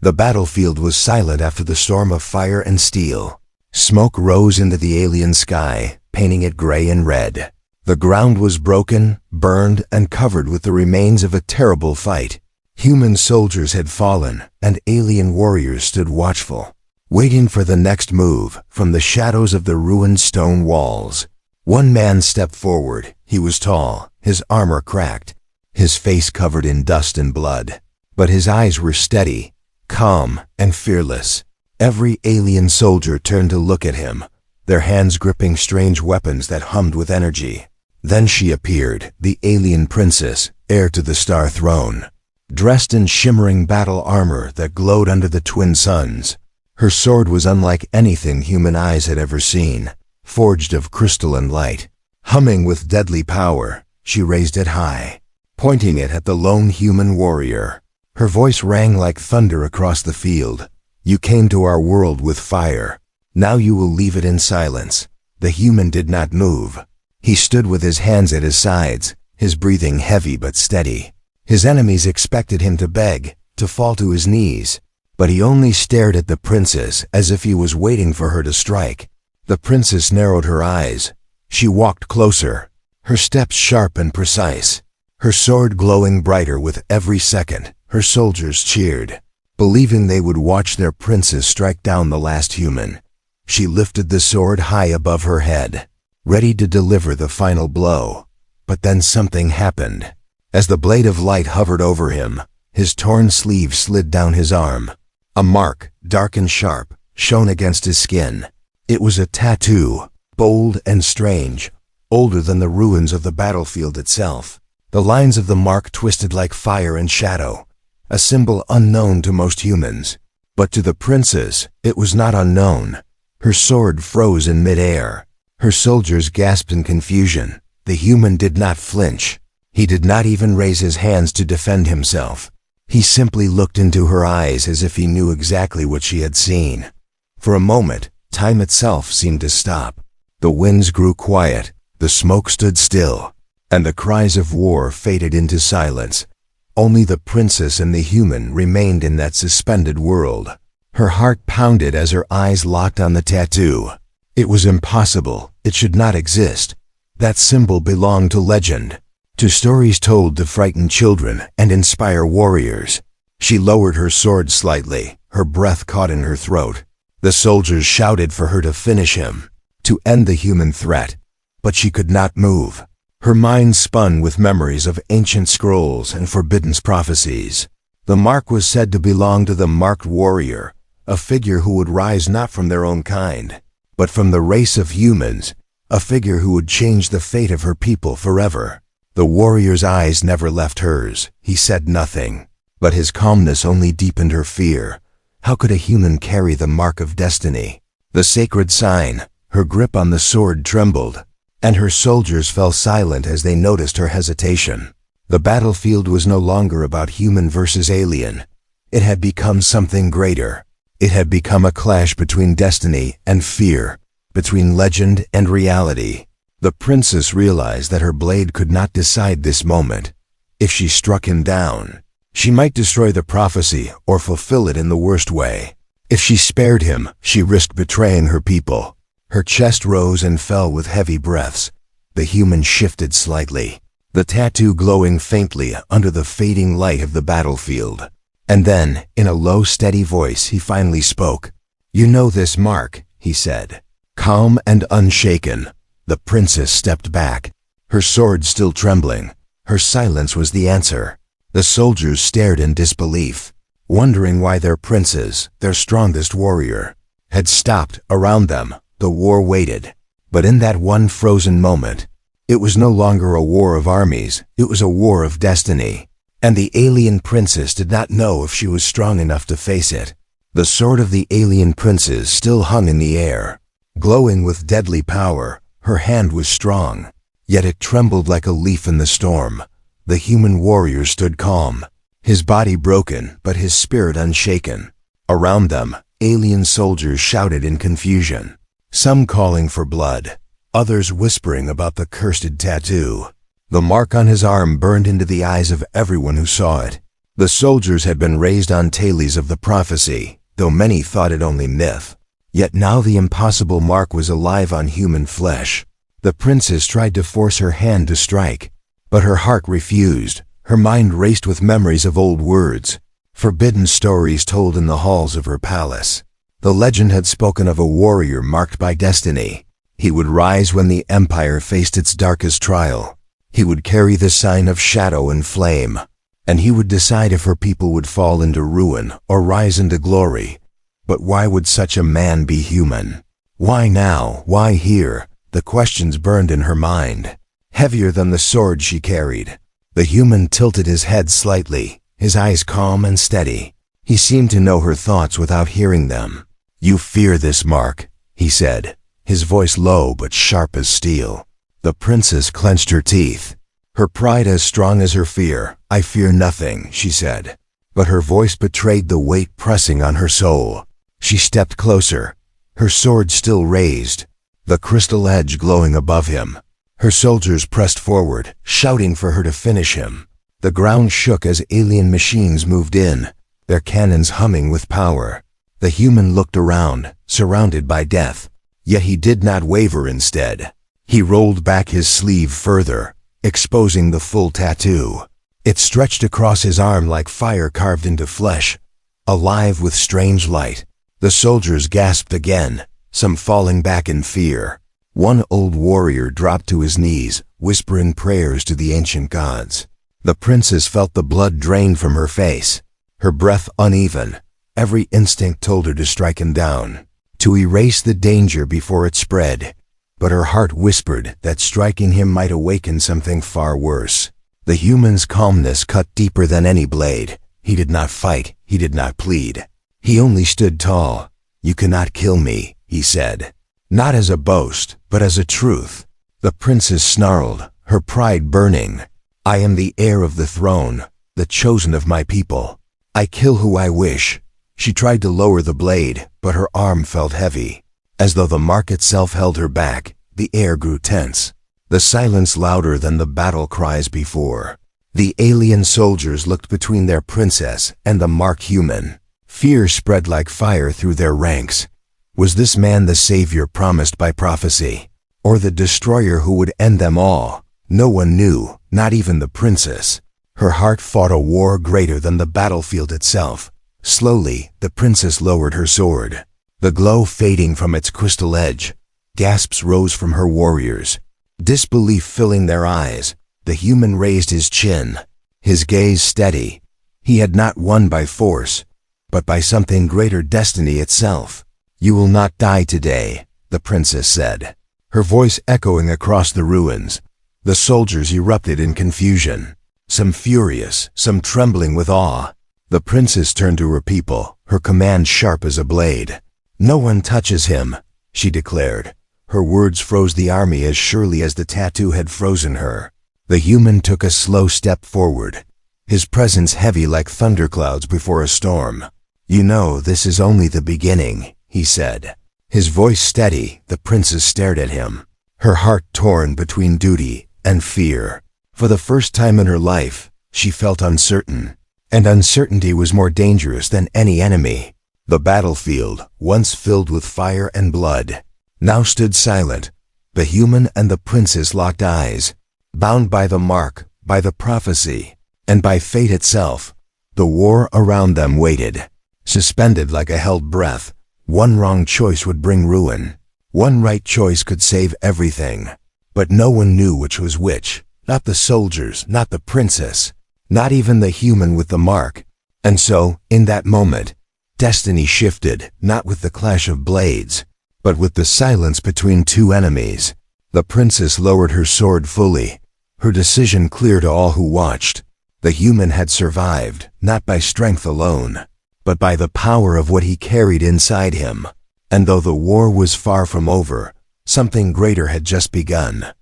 The battlefield was silent after the storm of fire and steel. Smoke rose into the alien sky, painting it gray and red. The ground was broken, burned, and covered with the remains of a terrible fight. Human soldiers had fallen, and alien warriors stood watchful, waiting for the next move from the shadows of the ruined stone walls. One man stepped forward. He was tall, his armor cracked, his face covered in dust and blood. But his eyes were steady, calm, and fearless. Every alien soldier turned to look at him, their hands gripping strange weapons that hummed with energy. Then she appeared, the alien princess, heir to the Star Throne, dressed in shimmering battle armor that glowed under the twin suns. Her sword was unlike anything human eyes had ever seen, forged of crystal and light. Humming with deadly power, she raised it high, pointing it at the lone human warrior. Her voice rang like thunder across the field. "You came to our world with fire. Now you will leave it in silence." The human did not move. He stood with his hands at his sides, his breathing heavy but steady. His enemies expected him to beg, to fall to his knees, but he only stared at the princess as if he was waiting for her to strike. The princess narrowed her eyes. She walked closer, her steps sharp and precise, her sword glowing brighter with every second. Her soldiers cheered, believing they would watch their princess strike down the last human. She lifted the sword high above her head, ready to deliver the final blow. But then something happened. As the blade of light hovered over him, his torn sleeve slid down his arm. A mark, dark and sharp, shone against his skin. It was a tattoo, bold and strange, older than the ruins of the battlefield itself. The lines of the mark twisted like fire and shadow, a symbol unknown to most humans. But to the princess, it was not unknown. Her sword froze in midair. Her soldiers gasped in confusion. The human did not flinch. He did not even raise his hands to defend himself. He simply looked into her eyes as if he knew exactly what she had seen. For a moment, time itself seemed to stop. The winds grew quiet, the smoke stood still, and the cries of war faded into silence. Only the princess and the human remained in that suspended world. Her heart pounded as her eyes locked on the tattoo. It was impossible. It should not exist. That symbol belonged to legend, to stories told to frighten children and inspire warriors. She lowered her sword slightly, her breath caught in her throat. The soldiers shouted for her to finish him, to end the human threat, but she could not move. Her mind spun with memories of ancient scrolls and forbidden prophecies. The mark was said to belong to the marked warrior, a figure who would rise not from their own kind, but from the race of humans, a figure who would change the fate of her people forever. The warrior's eyes never left hers. He said nothing, but his calmness only deepened her fear. How could a human carry the mark of destiny? The sacred sign. Her grip on the sword trembled, and her soldiers fell silent as they noticed her hesitation. The battlefield was no longer about human versus alien. It had become something greater. It had become a clash between destiny and fear, between legend and reality. The princess realized that her blade could not decide this moment. If she struck him down, she might destroy the prophecy or fulfill it in the worst way. If she spared him, she risked betraying her people. Her chest rose and fell with heavy breaths. The human shifted slightly, the tattoo glowing faintly under the fading light of the battlefield. And then, in a low, steady voice, he finally spoke. "You know this mark," he said. Calm and unshaken, the princess stepped back, her sword still trembling. Her silence was the answer. The soldiers stared in disbelief, wondering why their princess, their strongest warrior, had stopped. Around them, the war waited. But in that one frozen moment, it was no longer a war of armies, it was a war of destiny. And the alien princess did not know if she was strong enough to face it. The sword of the alien princess still hung in the air, glowing with deadly power. Her hand was strong, yet it trembled like a leaf in the storm. The human warrior stood calm, his body broken but his spirit unshaken. Around them, alien soldiers shouted in confusion, some calling for blood, others whispering about the cursed tattoo. The mark on his arm burned into the eyes of everyone who saw it. The soldiers had been raised on tales of the prophecy, though many thought it only myth. Yet now the impossible mark was alive on human flesh. The princess tried to force her hand to strike, but her heart refused. Her mind raced with memories of old words, forbidden stories told in the halls of her palace. The legend had spoken of a warrior marked by destiny. He would rise when the empire faced its darkest trial. He would carry the sign of shadow and flame, and he would decide if her people would fall into ruin or rise into glory. But why would such a man be human? Why now? Why here? The questions burned in her mind, heavier than the sword she carried. The human tilted his head slightly, his eyes calm and steady. He seemed to know her thoughts without hearing them. "You fear this mark," he said, his voice low but sharp as steel. The princess clenched her teeth, her pride as strong as her fear. "I fear nothing," she said, but her voice betrayed the weight pressing on her soul. She stepped closer, her sword still raised, the crystal edge glowing above him. Her soldiers pressed forward, shouting for her to finish him. The ground shook as alien machines moved in, their cannons humming with power. The human looked around, surrounded by death, yet he did not waver. Instead, he rolled back his sleeve further, exposing the full tattoo. It stretched across his arm like fire carved into flesh, alive with strange light. The soldiers gasped again, some falling back in fear. One old warrior dropped to his knees, whispering prayers to the ancient gods. The princess felt the blood drain from her face, her breath uneven. Every instinct told her to strike him down, to erase the danger before it spread. But her heart whispered that striking him might awaken something far worse. The human's calmness cut deeper than any blade. He did not fight, he did not plead. He only stood tall. "You cannot kill me," he said. Not as a boast, but as a truth. The princess snarled, her pride burning. "I am the heir of the throne, the chosen of my people. I kill who I wish." She tried to lower the blade, but her arm felt heavy. As though the mark itself held her back, the air grew tense, the silence louder than the battle cries before. The alien soldiers looked between their princess and the mark human. Fear spread like fire through their ranks. Was this man the savior promised by prophecy, or the destroyer who would end them all? No one knew, not even the princess. Her heart fought a war greater than the battlefield itself. Slowly, the princess lowered her sword, the glow fading from its crystal edge. Gasps rose from her warriors, disbelief filling their eyes. The human raised his chin, his gaze steady. He had not won by force, but by something greater, destiny itself. "You will not die today," the princess said, her voice echoing across the ruins. The soldiers erupted in confusion, some furious, some trembling with awe. The princess turned to her people, her command sharp as a blade. "No one touches him," she declared. Her words froze the army as surely as the tattoo had frozen her. The human took a slow step forward, his presence heavy like thunderclouds before a storm. "You know, this is only the beginning," he said, his voice steady. The princess stared at him, her heart torn between duty and fear. For the first time in her life, she felt uncertain, and uncertainty was more dangerous than any enemy. The battlefield, once filled with fire and blood, now stood silent. The human and the princess locked eyes, bound by the mark, by the prophecy, and by fate itself. The war around them waited, suspended like a held breath. One wrong choice would bring ruin. One right choice could save everything. But no one knew which was which. Not the soldiers, not the princess, not even the human with the mark. And so, in that moment, destiny shifted, not with the clash of blades, but with the silence between two enemies. The princess lowered her sword fully, her decision clear to all who watched. The human had survived, not by strength alone, but by the power of what he carried inside him. And though the war was far from over, something greater had just begun.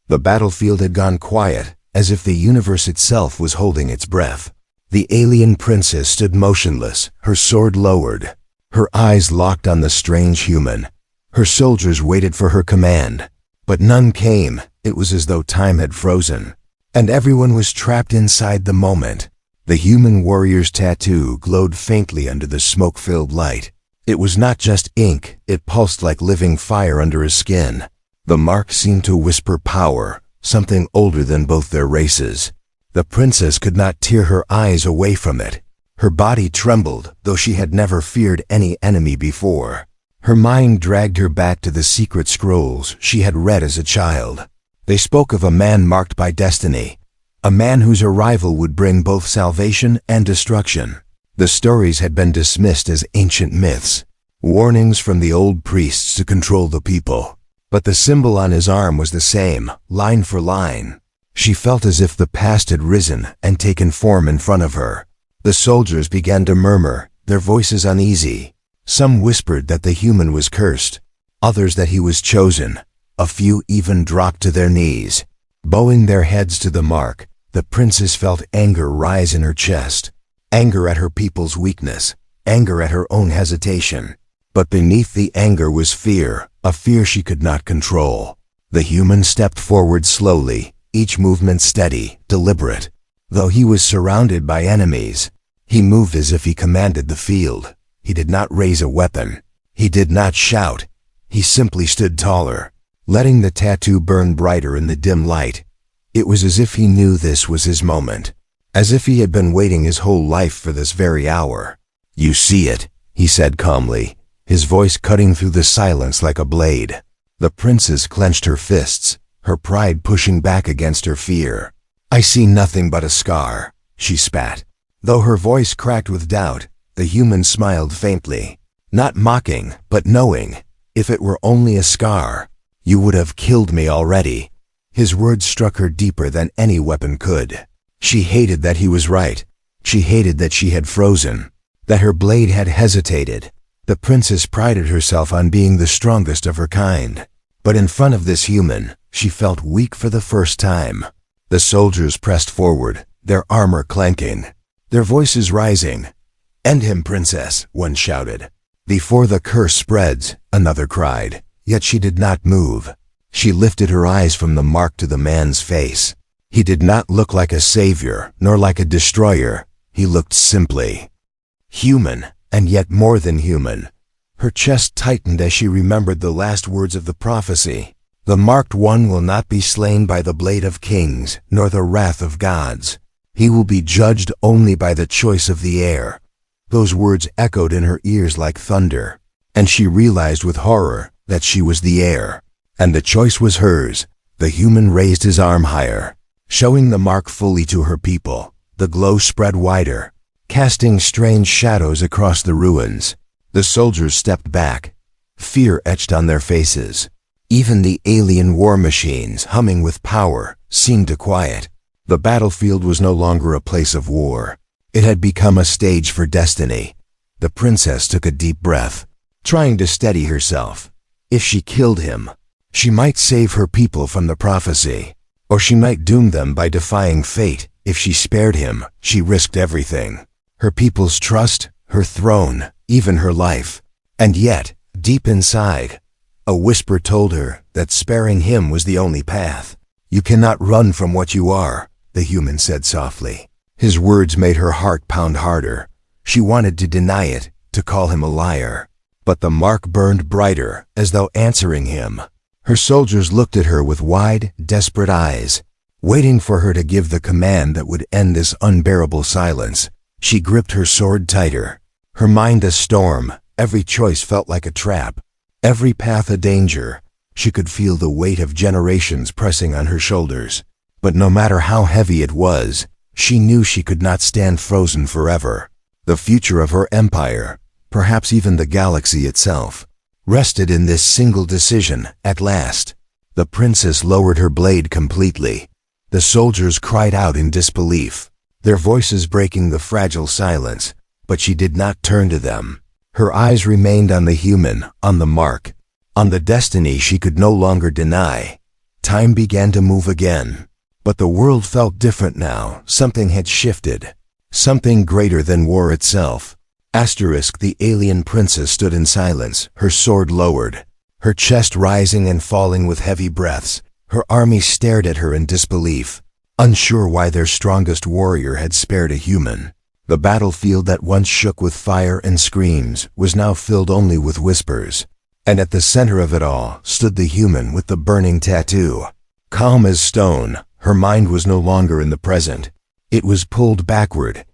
The battlefield had gone quiet, as if the universe itself was holding its breath. The alien princess stood motionless, her sword lowered, her eyes locked on the strange human. Her soldiers waited for her command, but none came. It was as though time had frozen, and everyone was trapped inside the moment. The human warrior's tattoo glowed faintly under the smoke-filled light. It was not just ink, it pulsed like living fire under his skin. The mark seemed to whisper power, something older than both their races. The princess could not tear her eyes away from it. Her body trembled, though she had never feared any enemy before. Her mind dragged her back to the secret scrolls she had read as a child. They spoke of a man marked by destiny, a man whose arrival would bring both salvation and destruction. The stories had been dismissed as ancient myths, warnings from the old priests to control the people. But the symbol on his arm was the same, line for line. She felt as if the past had risen and taken form in front of her. The soldiers began to murmur, their voices uneasy. Some whispered that the human was cursed, others that he was chosen. A few even dropped to their knees. Bowing their heads to the mark, the princess felt anger rise in her chest. Anger at her people's weakness, anger at her own hesitation. But beneath the anger was fear, a fear she could not control. The human stepped forward slowly, each movement steady, deliberate. Though he was surrounded by enemies, he moved as if he commanded the field. He did not raise a weapon. He did not shout. He simply stood taller, letting the tattoo burn brighter in the dim light. It was as if he knew this was his moment, as if he had been waiting his whole life for this very hour. "You see it," he said calmly, his voice cutting through the silence like a blade. The princess clenched her fists, her pride pushing back against her fear. "I see nothing but a scar," she spat. Though her voice cracked with doubt, the human smiled faintly, not mocking, but knowing. "If it were only a scar, you would have killed me already." His words struck her deeper than any weapon could. She hated that he was right. She hated that she had frozen, that her blade had hesitated. The princess prided herself on being the strongest of her kind. But in front of this human, she felt weak for the first time. The soldiers pressed forward, their armor clanking, their voices rising. "End him, princess," one shouted. "Before the curse spreads," another cried. Yet she did not move. She lifted her eyes from the mark to the man's face. He did not look like a savior, nor like a destroyer. He looked simply human, and yet more than human. Her chest tightened as she remembered the last words of the prophecy. "The marked one will not be slain by the blade of kings, nor the wrath of gods. He will be judged only by the choice of the air." Those words echoed in her ears like thunder, and she realized with horror that she was the air, and the choice was hers. The human raised his arm higher, showing the mark fully to her people. The glow spread wider, casting strange shadows across the ruins. The soldiers stepped back, fear etched on their faces. Even the alien war machines, humming with power, seemed to quiet. The battlefield was no longer a place of war. It had become a stage for destiny. The princess took a deep breath, trying to steady herself. If she killed him, she might save her people from the prophecy, or she might doom them by defying fate. If she spared him, she risked everything. Her people's trust, her throne, even her life. And yet, deep inside, a whisper told her that sparing him was the only path. "You cannot run from what you are," the human said softly. His words made her heart pound harder. She wanted to deny it, to call him a liar. But the mark burned brighter, as though answering him. Her soldiers looked at her with wide, desperate eyes, waiting for her to give the command that would end this unbearable silence. She gripped her sword tighter, her mind a storm. Every choice felt like a trap, every path a danger. She could feel the weight of generations pressing on her shoulders. But no matter how heavy it was, she knew she could not stand frozen forever. The future of her empire, perhaps even the galaxy itself, rested in this single decision. At last, the princess lowered her blade completely. The soldiers cried out in disbelief, their voices breaking the fragile silence, but she did not turn to them. Her eyes remained on the human, on the mark, on the destiny she could no longer deny. Time began to move again. But the world felt different now. Something had shifted. Something greater than war itself. The alien princess stood in silence, her sword lowered, her chest rising and falling with heavy breaths. Her army stared at her in disbelief. unsure why their strongest warrior had spared a human. The battlefield that once shook with fire and screams was now filled only with whispers. And at the center of it all stood the human with the burning tattoo. Calm as stone, her mind was no longer in the present. It was pulled backward,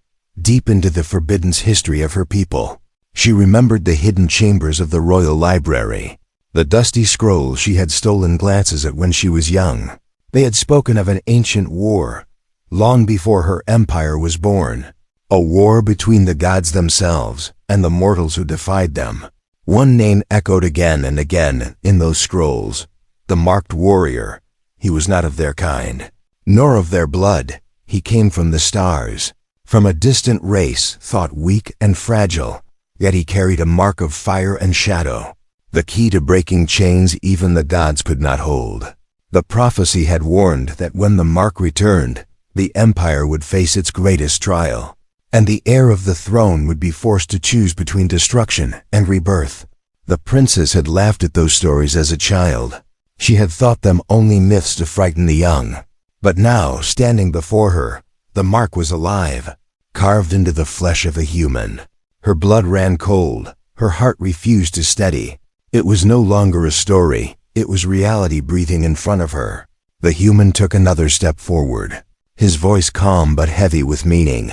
deep into the forbidden history of her people. She remembered the hidden chambers of the royal library, the dusty scrolls she had stolen glances at when she was young. They had spoken of an ancient war, long before her empire was born. A war between the gods themselves and the mortals who defied them. One name echoed again and again in those scrolls: the marked warrior. He was not of their kind, nor of their blood. He came from the stars, from a distant race thought weak and fragile, yet he carried a mark of fire and shadow, the key to breaking chains even the gods could not hold. The prophecy had warned that when the mark returned, the empire would face its greatest trial, and the heir of the throne would be forced to choose between destruction and rebirth. The princess had laughed at those stories as a child. She had thought them only myths to frighten the young. But now, standing before her, the mark was alive, carved into the flesh of a human. Her blood ran cold, her heart refused to steady. It was no longer a story, it was reality breathing in front of her. The human took another step forward, his voice calm but heavy with meaning.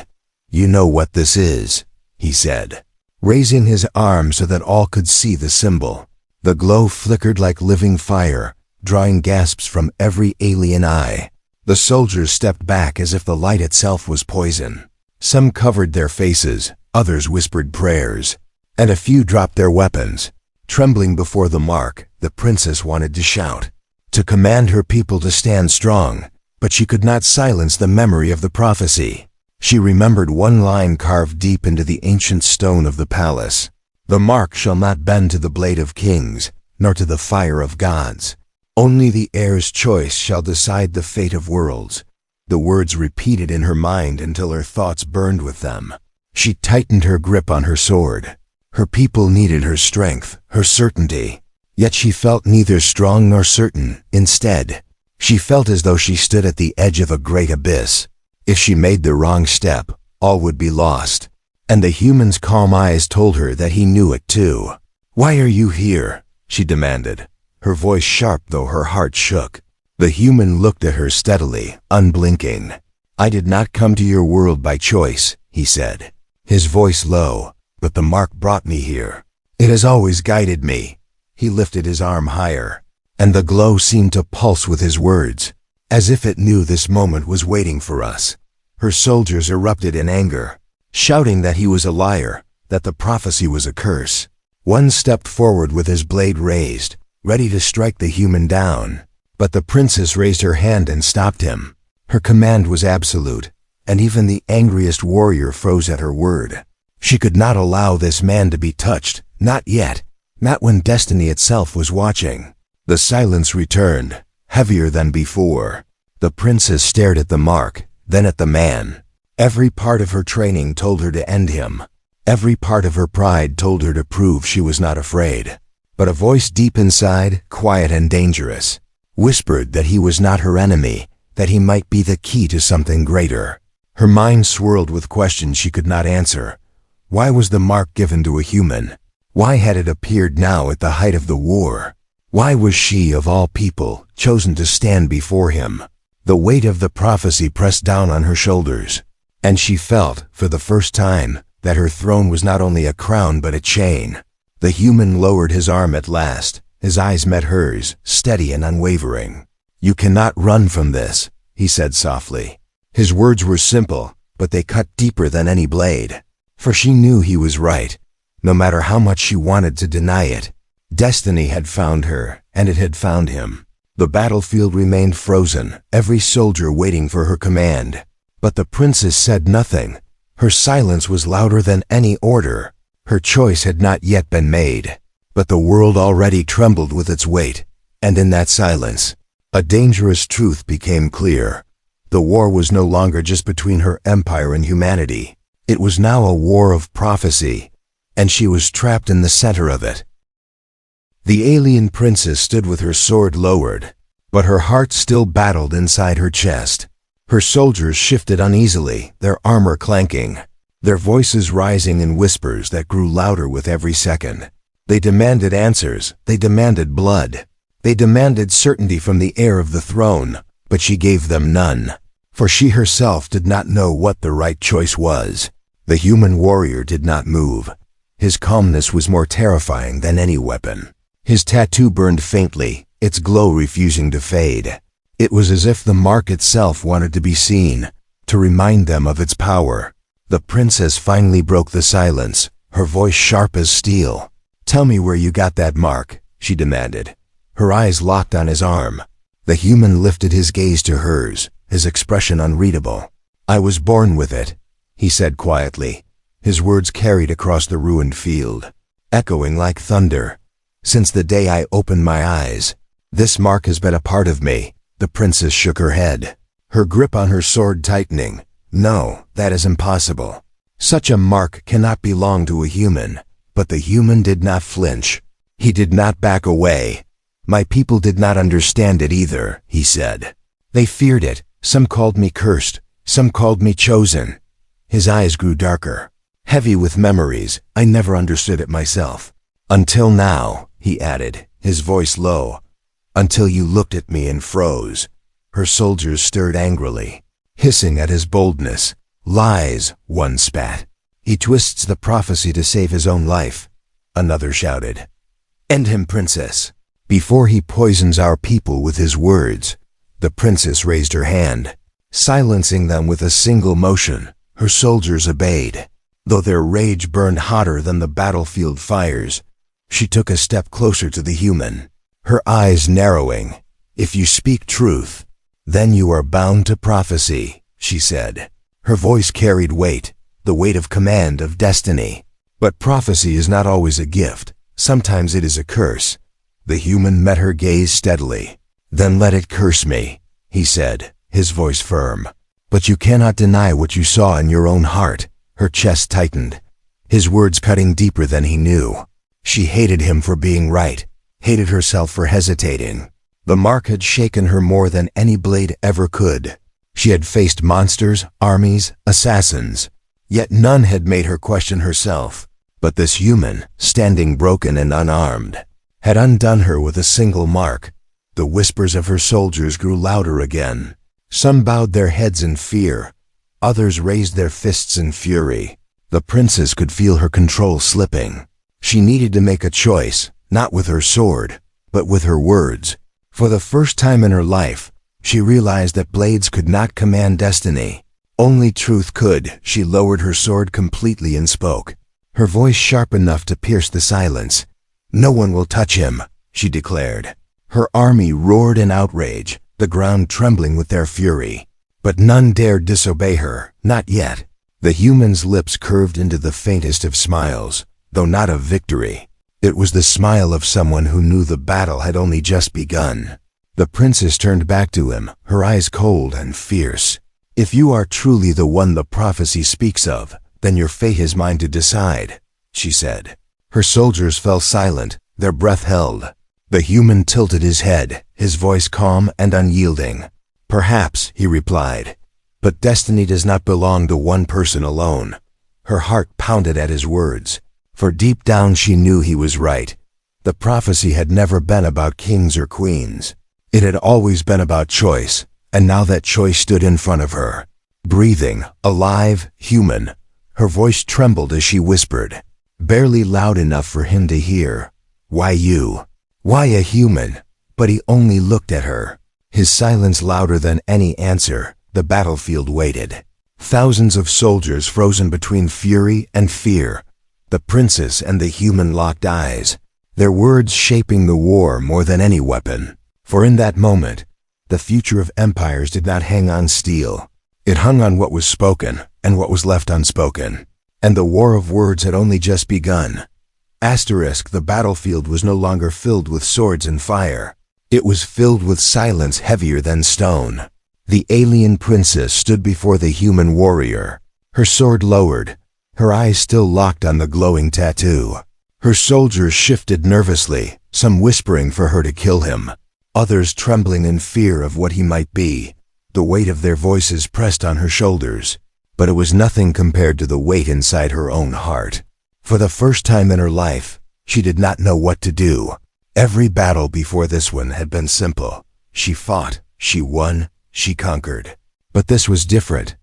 "You know what this is," he said, raising his arm so that all could see the symbol. The glow flickered like living fire, drawing gasps from every alien eye. The soldiers stepped back as if the light itself was poison. Some covered their faces, others whispered prayers, and a few dropped their weapons. Trembling before the mark, the princess wanted to shout, to command her people to stand strong, but she could not silence the memory of the prophecy. She remembered one line carved deep into the ancient stone of the palace: "The mark shall not bend to the blade of kings, nor to the fire of gods. Only the heir's choice shall decide the fate of worlds." The words repeated in her mind until her thoughts burned with them. She tightened her grip on her sword. Her people needed her strength, her certainty. Yet she felt neither strong nor certain. Instead, she felt as though she stood at the edge of a great abyss. If she made the wrong step, all would be lost. And the human's calm eyes told her that he knew it too. "Why are you here?" she demanded, her voice sharp though her heart shook. The human looked at her steadily, unblinking. "I did not come to your world by choice," he said, his voice low, "but the mark brought me here. It has always guided me." He lifted his arm higher, and the glow seemed to pulse with his words, as if it knew this moment was waiting for us. Her soldiers erupted in anger, shouting that he was a liar, that the prophecy was a curse. One stepped forward with his blade raised, ready to strike the human down. But the princess raised her hand and stopped him. Her command was absolute, and even the angriest warrior froze at her word. She could not allow this man to be touched, not yet, not when destiny itself was watching. The silence returned, heavier than before. The princess stared at the mark, then at the man. Every part of her training told her to end him. Every part of her pride told her to prove she was not afraid. But a voice deep inside, quiet and dangerous, whispered that he was not her enemy, that he might be the key to something greater. Her mind swirled with questions she could not answer. Why was the mark given to a human? Why had it appeared now at the height of the war? Why was she, of all people, chosen to stand before him? The weight of the prophecy pressed down on her shoulders, and she felt, for the first time, that her throne was not only a crown but a chain. The human lowered his arm at last. His eyes met hers, steady and unwavering. "You cannot run from this," he said softly. His words were simple, but they cut deeper than any blade. For she knew he was right, no matter how much she wanted to deny it. Destiny had found her, and it had found him. The battlefield remained frozen, every soldier waiting for her command. But the princess said nothing. Her silence was louder than any order. Her choice had not yet been made, but the world already trembled with its weight. And in that silence, a dangerous truth became clear. The war was no longer just between her empire and humanity. It was now a war of prophecy, and she was trapped in the center of it. The alien princess stood with her sword lowered, but her heart still battled inside her chest. Her soldiers shifted uneasily, their armor clanking, their voices rising in whispers that grew louder with every second. They demanded answers, they demanded blood, they demanded certainty from the heir of the throne, but she gave them none, for she herself did not know what the right choice was. The human warrior did not move. His calmness was more terrifying than any weapon. His tattoo burned faintly, its glow refusing to fade. It was as if the mark itself wanted to be seen, to remind them of its power. The princess finally broke the silence, her voice sharp as steel. "Tell me where you got that mark," she demanded. Her eyes locked on his arm. The human lifted his gaze to hers, his expression unreadable. "I was born with it," he said quietly. His words carried across the ruined field, echoing like thunder. "Since the day I opened my eyes, this mark has been a part of me." The princess shook her head, her grip on her sword tightening. "No, that is impossible. Such a mark cannot belong to a human." But the human did not flinch. He did not back away. "My people did not understand it either," he said. "They feared it. Some called me cursed. Some called me chosen." His eyes grew darker, heavy with memories. "I never understood it myself. Until now," he added, his voice low. "Until you looked at me and froze." Her soldiers stirred angrily, hissing at his boldness. "Lies," one spat. "He twists the prophecy to save his own life," another shouted. "End him, princess, before he poisons our people with his words." The princess raised her hand, silencing them with a single motion. Her soldiers obeyed, though their rage burned hotter than the battlefield fires. She took a step closer to the human, her eyes narrowing. "If you speak truth, then you are bound to prophecy," she said. Her voice carried weight, the weight of command, of destiny. "But prophecy is not always a gift. Sometimes it is a curse." The human met her gaze steadily. "Then let it curse me," he said, his voice firm. "But you cannot deny what you saw in your own heart." Her chest tightened, his words cutting deeper than he knew. She hated him for being right, hated herself for hesitating. The mark had shaken her more than any blade ever could. She had faced monsters, armies, assassins, yet none had made her question herself. But this human, standing broken and unarmed, had undone her with a single mark. The whispers of her soldiers grew louder again. Some bowed their heads in fear, others raised their fists in fury. The princess could feel her control slipping. She needed to make a choice, not with her sword, but with her words. For the first time in her life, she realized that blades could not command destiny. Only truth could. She lowered her sword completely and spoke, her voice sharp enough to pierce the silence. "No one will touch him," she declared. Her army roared in outrage, the ground trembling with their fury. But none dared disobey her, not yet. The human's lips curved into the faintest of smiles, though not of victory. It was the smile of someone who knew the battle had only just begun. The princess turned back to him, her eyes cold and fierce. "If you are truly the one the prophecy speaks of, then your fate is mine to decide," she said. Her soldiers fell silent, their breath held. The human tilted his head, his voice calm and unyielding. "Perhaps," he replied, "but destiny does not belong to one person alone." Her heart pounded at his words, for deep down she knew he was right. The prophecy had never been about kings or queens. It had always been about choice, and now that choice stood in front of her. Breathing, alive, human. Her voice trembled as she whispered, barely loud enough for him to hear, "Why you? Why a human?" But he only looked at her, his silence louder than any answer. The battlefield waited. Thousands of soldiers frozen between fury and fear. The princess and the human locked eyes, their words shaping the war more than any weapon. For in that moment, the future of empires did not hang on steel. It hung on what was spoken and what was left unspoken. And the war of words had only just begun. The battlefield was no longer filled with swords and fire. It was filled with silence heavier than stone. The alien princess stood before the human warrior, her sword lowered, her eyes still locked on the glowing tattoo. Her soldiers shifted nervously, some whispering for her to kill him, others trembling in fear of what he might be. The weight of their voices pressed on her shoulders, but it was nothing compared to the weight inside her own heart. For the first time in her life, she did not know what to do. Every battle before this one had been simple. She fought, she won, she conquered. But this was different.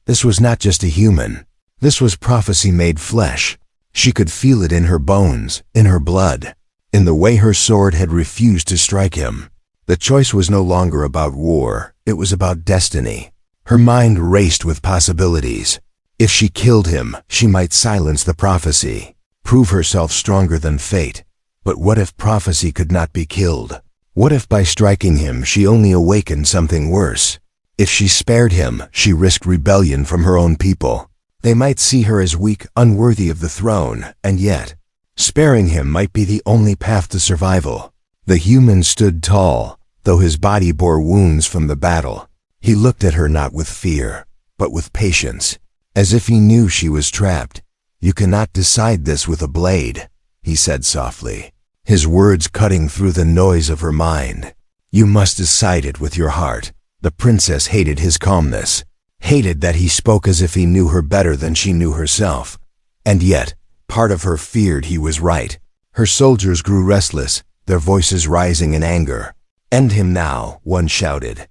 This was not just a human. This was prophecy made flesh. She could feel it in her bones, in her blood, in the way her sword had refused to strike him. The choice was no longer about war, it was about destiny. Her mind raced with possibilities. If she killed him, she might silence the prophecy, prove herself stronger than fate. But what if prophecy could not be killed? What if by striking him she only awakened something worse? If she spared him, she risked rebellion from her own people. They might see her as weak, unworthy of the throne, and yet, sparing him might be the only path to survival. The human stood tall, though his body bore wounds from the battle. He looked at her not with fear, but with patience, as if he knew she was trapped. "You cannot decide this with a blade," he said softly, his words cutting through the noise of her mind. "You must decide it with your heart." The princess hated his calmness, hated that he spoke as if he knew her better than she knew herself. And yet, part of her feared he was right. Her soldiers grew restless, their voices rising in anger. "End him now," one shouted.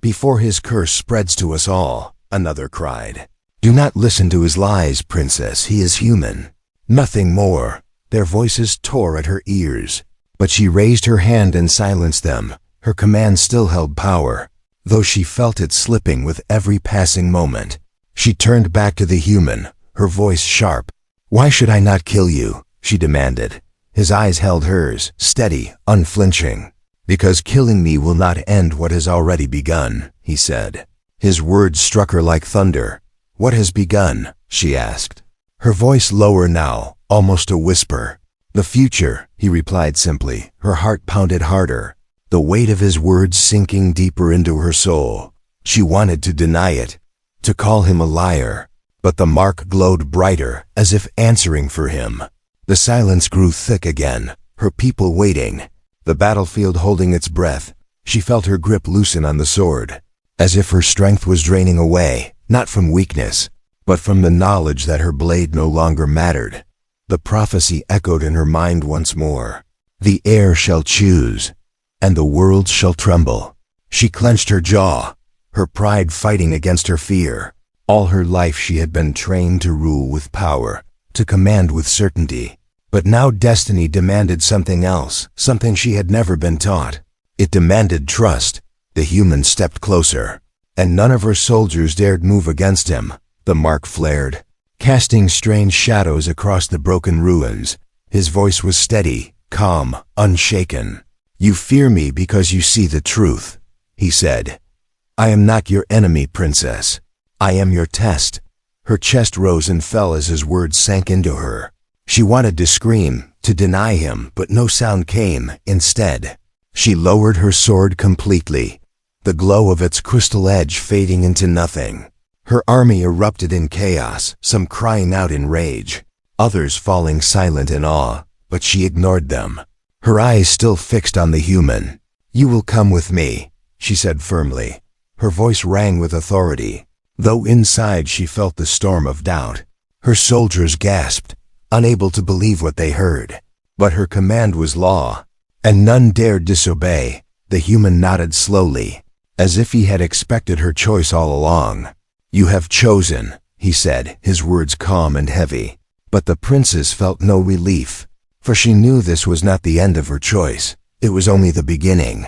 "Before his curse spreads to us all," another cried. "Do not listen to his lies, princess, he is human. Nothing more." Their voices tore at her ears, but she raised her hand and silenced them. Her command still held power, though she felt it slipping with every passing moment. She turned back to the human, her voice sharp. "Why should I not kill you?" she demanded. His eyes held hers, steady, unflinching. "Because killing me will not end what has already begun," he said. His words struck her like thunder. "What has begun?" she asked, her voice lower now, almost a whisper. "The future," he replied simply. Her heart pounded harder, the weight of his words sinking deeper into her soul. She wanted to deny it, to call him a liar, but the mark glowed brighter, as if answering for him. The silence grew thick again, her people waiting, the battlefield holding its breath. She felt her grip loosen on the sword, as if her strength was draining away, not from weakness, but from the knowledge that her blade no longer mattered. The prophecy echoed in her mind once more. "The heir shall choose, and the world shall tremble." She clenched her jaw, her pride fighting against her fear. All her life she had been trained to rule with power, to command with certainty. But now destiny demanded something else, something she had never been taught. It demanded trust. The human stepped closer, and none of her soldiers dared move against him. The mark flared, casting strange shadows across the broken ruins. His voice was steady, calm, unshaken. "You fear me because you see the truth," he said. "I am not your enemy, princess. I am your test." Her chest rose and fell as his words sank into her. She wanted to scream, to deny him, but no sound came. Instead, she lowered her sword completely, the glow of its crystal edge fading into nothing. Her army erupted in chaos, some crying out in rage, others falling silent in awe, but she ignored them, her eyes still fixed on the human. "You will come with me," she said firmly. Her voice rang with authority, though inside she felt the storm of doubt. Her soldiers gasped, unable to believe what they heard. But her command was law, and none dared disobey. The human nodded slowly, as if he had expected her choice all along. "You have chosen," he said, his words calm and heavy. But the princess felt no relief, for she knew this was not the end of her choice. It was only the beginning.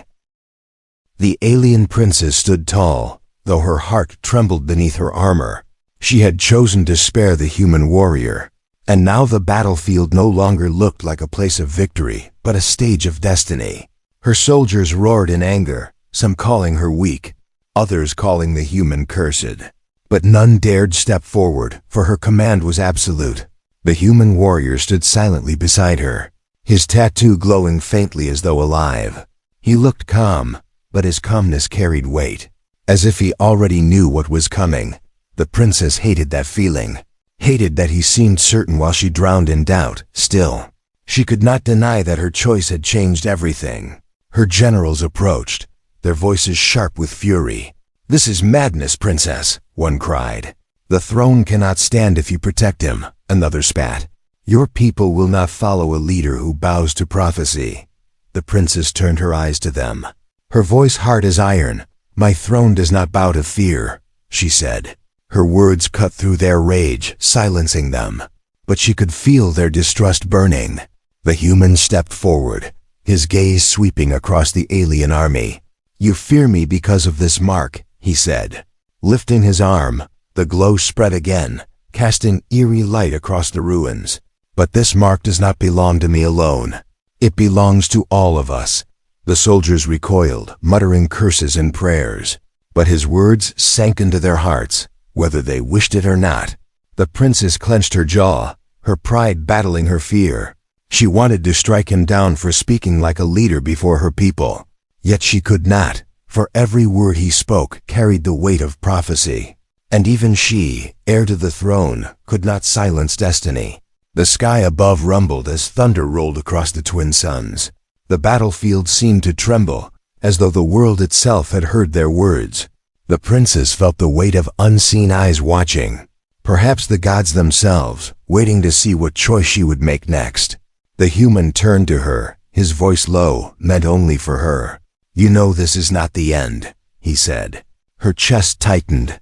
The alien princess stood tall, though her heart trembled beneath her armor. She had chosen to spare the human warrior, and now the battlefield no longer looked like a place of victory, but a stage of destiny. Her soldiers roared in anger, some calling her weak, others calling the human cursed. But none dared step forward, for her command was absolute. The human warrior stood silently beside her, his tattoo glowing faintly as though alive. He looked calm, but his calmness carried weight, as if he already knew what was coming. The princess hated that feeling, hated that he seemed certain while she drowned in doubt. Still, she could not deny that her choice had changed everything. Her generals approached, their voices sharp with fury. "This is madness, princess," one cried. "The throne cannot stand if you protect him," another spat. "Your people will not follow a leader who bows to prophecy." The princess turned her eyes to them, her voice hard as iron. "My throne does not bow to fear," she said. Her words cut through their rage, silencing them. But she could feel their distrust burning. The human stepped forward, his gaze sweeping across the alien army. "You fear me because of this mark," he said. Lifting his arm, the glow spread again, casting eerie light across the ruins. "But this mark does not belong to me alone. It belongs to all of us." The soldiers recoiled, muttering curses and prayers. But his words sank into their hearts, whether they wished it or not. The princess clenched her jaw, her pride battling her fear. She wanted to strike him down for speaking like a leader before her people. Yet she could not, for every word he spoke carried the weight of prophecy. And even she, heir to the throne, could not silence destiny. The sky above rumbled as thunder rolled across the twin suns. The battlefield seemed to tremble, as though the world itself had heard their words. The princess felt the weight of unseen eyes watching, perhaps the gods themselves, waiting to see what choice she would make next. The human turned to her, his voice low, meant only for her. "You know this is not the end," he said. Her chest tightened.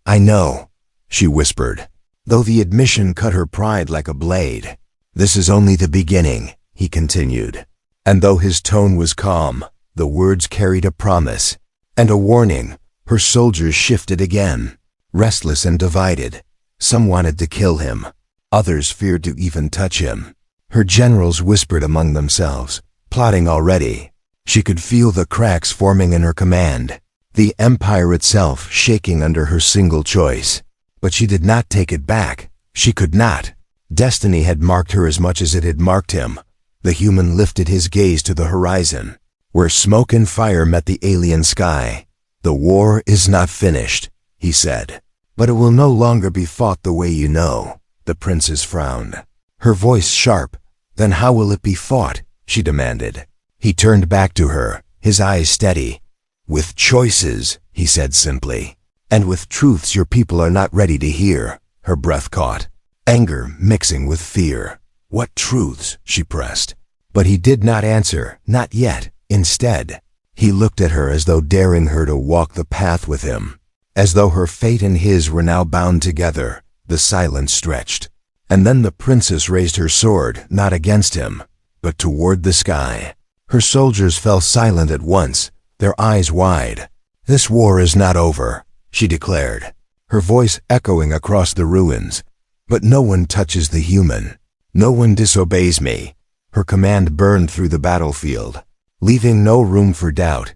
"I know," she whispered, though the admission cut her pride like a blade. "This is only the beginning," he continued. And though his tone was calm, the words carried a promise and a warning. Her soldiers shifted again, restless and divided. Some wanted to kill him. Others feared to even touch him. Her generals whispered among themselves, plotting already. She could feel the cracks forming in her command, the empire itself shaking under her single choice. But she did not take it back. She could not. Destiny had marked her as much as it had marked him. The human lifted his gaze to the horizon, where smoke and fire met the alien sky. "The war is not finished," he said. "But it will no longer be fought the way you know." The princess frowned, her voice sharp. "Then how will it be fought?" she demanded. He turned back to her, his eyes steady. "With choices," he said simply. "And with truths your people are not ready to hear." Her breath caught, anger mixing with fear. "What truths?" she pressed. But he did not answer, not yet. Instead, he looked at her as though daring her to walk the path with him, as though her fate and his were now bound together. The silence stretched, and then the princess raised her sword, not against him, but toward the sky. Her soldiers fell silent at once, their eyes wide. "This war is not over," she declared, her voice echoing across the ruins. "But no one touches the human. No one disobeys me." Her command burned through the battlefield, leaving no room for doubt.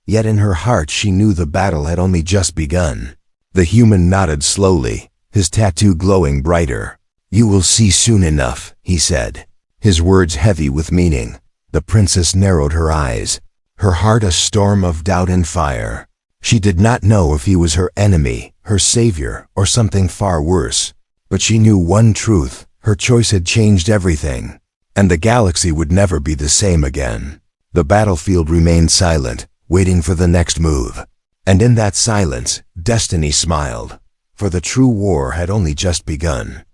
Yet in her heart she knew the battle had only just begun. The human nodded slowly, his tattoo glowing brighter. "You will see soon enough," he said, his words heavy with meaning. The princess narrowed her eyes, her heart a storm of doubt and fire. She did not know if he was her enemy, her savior, or something far worse. But she knew one truth: her choice had changed everything, and the galaxy would never be the same again. The battlefield remained silent, waiting for the next move. And in that silence, destiny smiled, for the true war had only just begun.